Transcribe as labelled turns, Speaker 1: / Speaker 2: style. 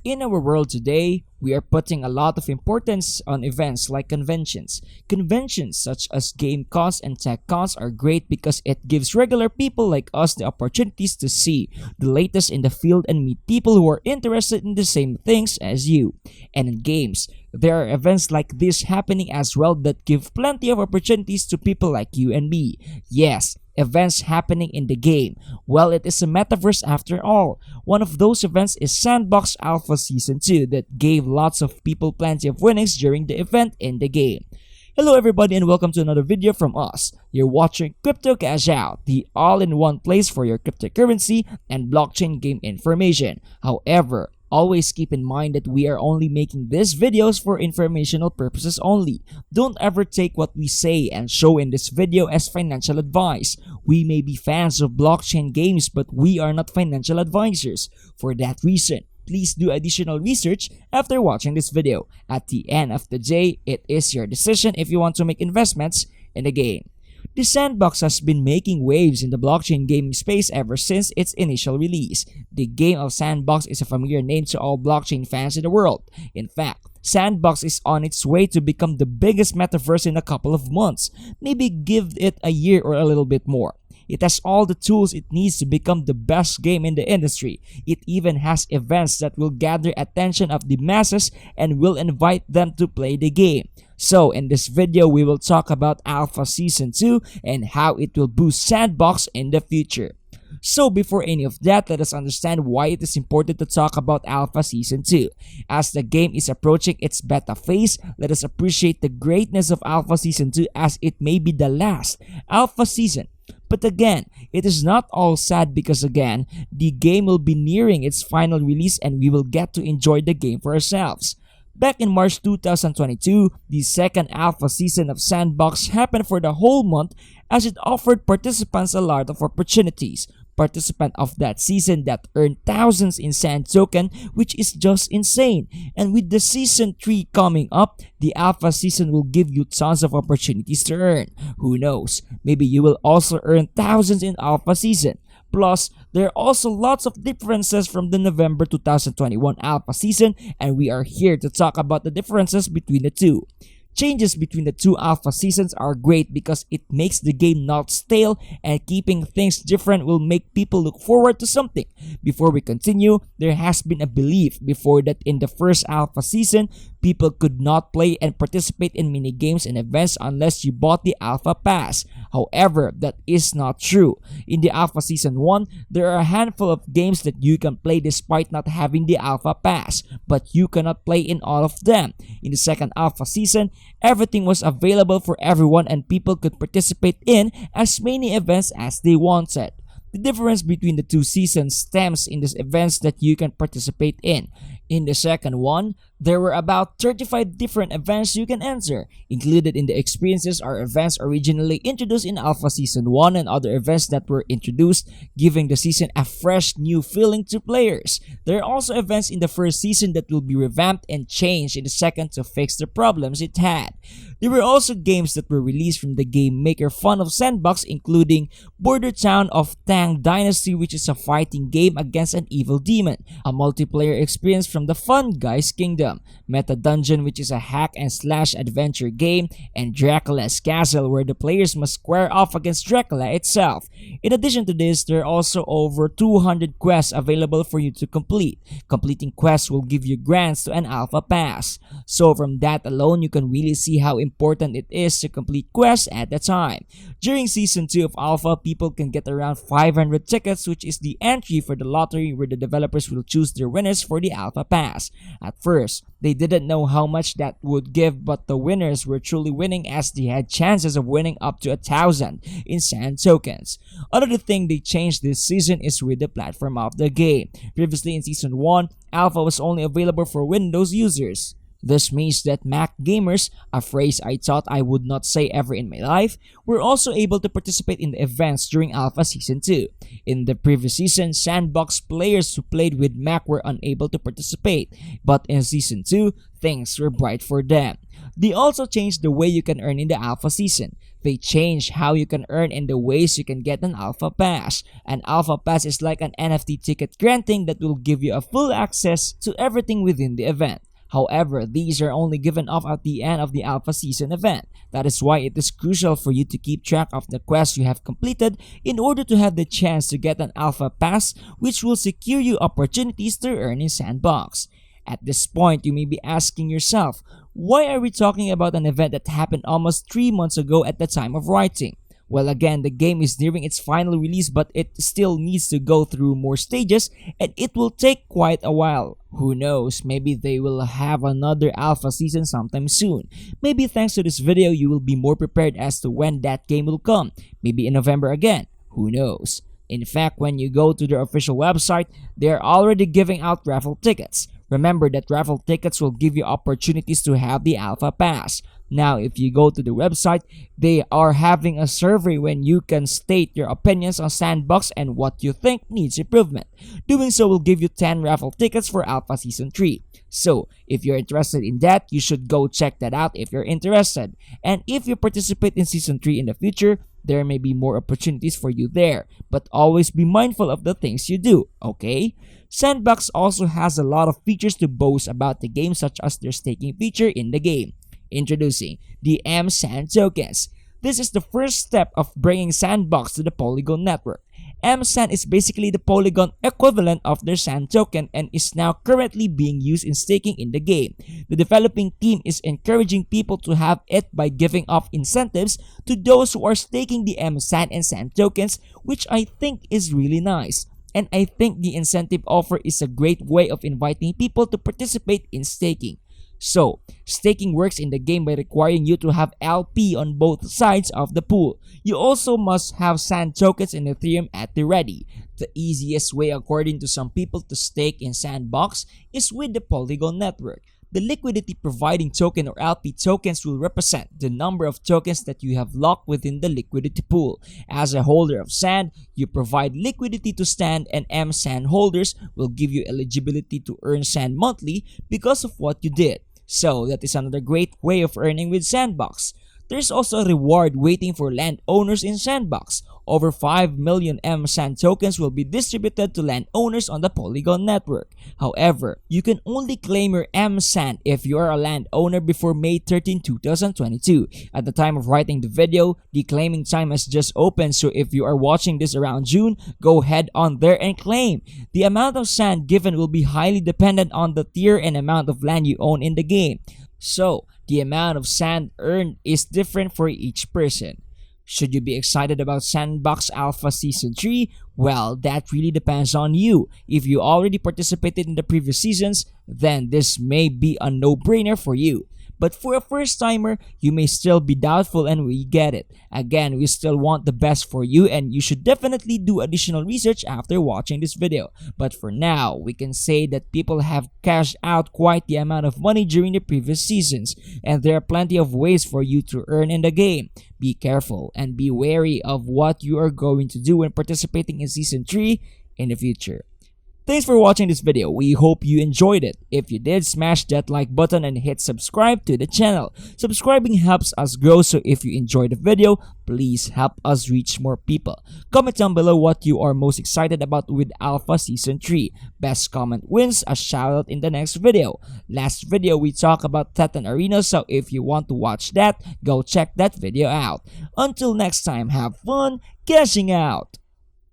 Speaker 1: In our world today, we are putting a lot of importance on events like conventions. Conventions such as game cons and tech cons are great because it gives regular people like us the opportunities to see the latest in the field and meet people who are interested in the same things as you. And in games, there are events like this happening as well that give plenty of opportunities to people like you and me. Yes, events happening in the game. Well, it is a metaverse after all. One of those events is Sandbox Alpha Season 2 that gave lots of people plenty of winnings during the event in the game. Hello everybody and welcome to another video from us. You're watching Crypto Cash Out, the all-in-one place for your cryptocurrency and blockchain game information. However, always keep in mind that we are only making these videos for informational purposes only. Don't ever take what we say and show in this video as financial advice. We may be fans of blockchain games but we are not financial advisors. For that reason, please do additional research after watching this video. At the end of the day, it is your decision if you want to make investments in the game. The Sandbox has been making waves in the blockchain gaming space ever since its initial release. The game of Sandbox is a familiar name to all blockchain fans in the world. In fact, Sandbox is on its way to become the biggest metaverse in a couple of months. Maybe give it a year or a little bit more. It has all the tools it needs to become the best game in the industry. It even has events that will gather attention of the masses and will invite them to play the game. So in this video, we will talk about Alpha Season 2 and how it will boost Sandbox in the future. So before any of that, let us understand why it is important to talk about Alpha Season 2. As the game is approaching its beta phase, let us appreciate the greatness of Alpha Season 2 as it may be the last Alpha Season. But again, it is not all sad because again, the game will be nearing its final release and we will get to enjoy the game for ourselves. Back in March 2022, the second alpha season of Sandbox happened for the whole month as it offered participants a lot of opportunities. Participant of that season that earned thousands in Sand token, which is just insane. And with the season 3 coming up, the alpha season will give you tons of opportunities to earn. Who knows, maybe you will also earn thousands in alpha season. Plus, there are also lots of differences from the November 2021 alpha season, and we are here to talk about the differences between the two. Changes between the two alpha seasons are great because it makes the game not stale, and keeping things different will make people look forward to something. Before we continue, there has been a belief before that in the first alpha season, people could not play and participate in mini games and events unless you bought the alpha pass. However, that is not true. In the alpha season 1, there are a handful of games that you can play despite not having the alpha pass, but you cannot play in all of them. In the second alpha season, everything was available for everyone and people could participate in as many events as they wanted. The difference between the two seasons stems in the events that you can participate in. In the second one, there were about 35 different events you can enter. Included in the experiences are events originally introduced in Alpha Season 1 and other events that were introduced, giving the season a fresh new feeling to players. There are also events in the first season that will be revamped and changed in the second to fix the problems it had. There were also games that were released from the game maker fund of Sandbox, including Border Town of Tang Dynasty, which is a fighting game against an evil demon, a multiplayer experience from the Fun Guys Kingdom, Meta Dungeon, which is a hack and slash adventure game, and Dracula's Castle, where the players must square off against Dracula itself. In addition to this, there are also over 200 quests available for you to complete. Completing quests will give you grants to an alpha pass. So from that alone, you can really see how important it is to complete quests at the time. During season 2 of alpha, people can get around 500 tickets, which is the entry for the lottery where the developers will choose their winners for the alpha pass. At first, they didn't know how much that would give, but the winners were truly winning as they had chances of winning up to 1,000 in Sand tokens. Another thing they changed this season is with the platform of the game. Previously in season 1, alpha was only available for Windows users. This means that Mac gamers, a phrase I thought I would not say ever in my life, were also able to participate in the events during Alpha Season 2. In the previous season, Sandbox players who played with Mac were unable to participate, but in Season 2, things were bright for them. They also changed the way you can earn in the alpha season. They changed how you can earn and the ways you can get an alpha pass. An alpha pass is like an NFT ticket granting that will give you a full access to everything within the event. However, these are only given off at the end of the alpha season event. That is why it is crucial for you to keep track of the quests you have completed in order to have the chance to get an alpha pass, which will secure you opportunities to earn in Sandbox. At this point, you may be asking yourself, why are we talking about an event that happened almost 3 months ago at the time of writing? Well, again, the game is nearing its final release, but it still needs to go through more stages and it will take quite a while. Who knows, maybe they will have another alpha season sometime soon. Maybe thanks to this video, you will be more prepared as to when that game will come. Maybe in November again. Who knows? In fact, when you go to their official website, they are already giving out raffle tickets. Remember that raffle tickets will give you opportunities to have the alpha pass. Now, if you go to the website, they are having a survey when you can state your opinions on Sandbox and what you think needs improvement. Doing so will give you 10 raffle tickets for Alpha Season 3. So, if you're interested in that, you should go check that out if you're interested. And if you participate in Season 3 in the future, there may be more opportunities for you there. But always be mindful of the things you do, okay? Sandbox also has a lot of features to boast about the game, such as their staking feature in the game. Introducing the M-Sand tokens. This is the first step of bringing Sandbox to the Polygon network. M-Sand is basically the Polygon equivalent of their Sand token and is now currently being used in staking in the game. The developing team is encouraging people to have it by giving off incentives to those who are staking the M-Sand and Sand tokens, which I think is really nice. And I think the incentive offer is a great way of inviting people to participate in staking. So, staking works in the game by requiring you to have LP on both sides of the pool. You also must have Sand tokens and Ethereum at the ready. The easiest way, according to some people, to stake in Sandbox is with the Polygon network. The liquidity providing token or LP tokens will represent the number of tokens that you have locked within the liquidity pool. As a holder of Sand, you provide liquidity to Sand, and M-Sand holders will give you eligibility to earn Sand monthly because of what you did. So that is another great way of earning with Sandbox. There's also a reward waiting for landowners in Sandbox. Over 5 million M-Sand tokens will be distributed to landowners on the Polygon network. However, you can only claim your M-Sand if you are a landowner before May 13, 2022. At the time of writing the video, the claiming time has just opened, so if you are watching this around June, go head on there and claim. The amount of Sand given will be highly dependent on the tier and amount of land you own in the game. So, the amount of Sand earned is different for each person. Should you be excited about Sandbox Alpha Season 3? Well, that really depends on you. If you already participated in the previous seasons, then this may be a no-brainer for you. But for a first-timer, you may still be doubtful, and we get it. Again, we still want the best for you, and you should definitely do additional research after watching this video. But for now, we can say that people have cashed out quite the amount of money during the previous seasons, and there are plenty of ways for you to earn in the game. Be careful and be wary of what you are going to do when participating in Season 3 in the future. Thanks for watching this video. We hope you enjoyed it. If you did, smash that like button and hit subscribe to the channel. Subscribing helps us grow, so if you enjoyed the video, please help us reach more people. Comment down below what you are most excited about with Alpha Season 3. Best comment wins a shoutout in the next video. Last video we talked about Titan Arena, so if you want to watch that, go check that video out. Until next time, have fun cashing out!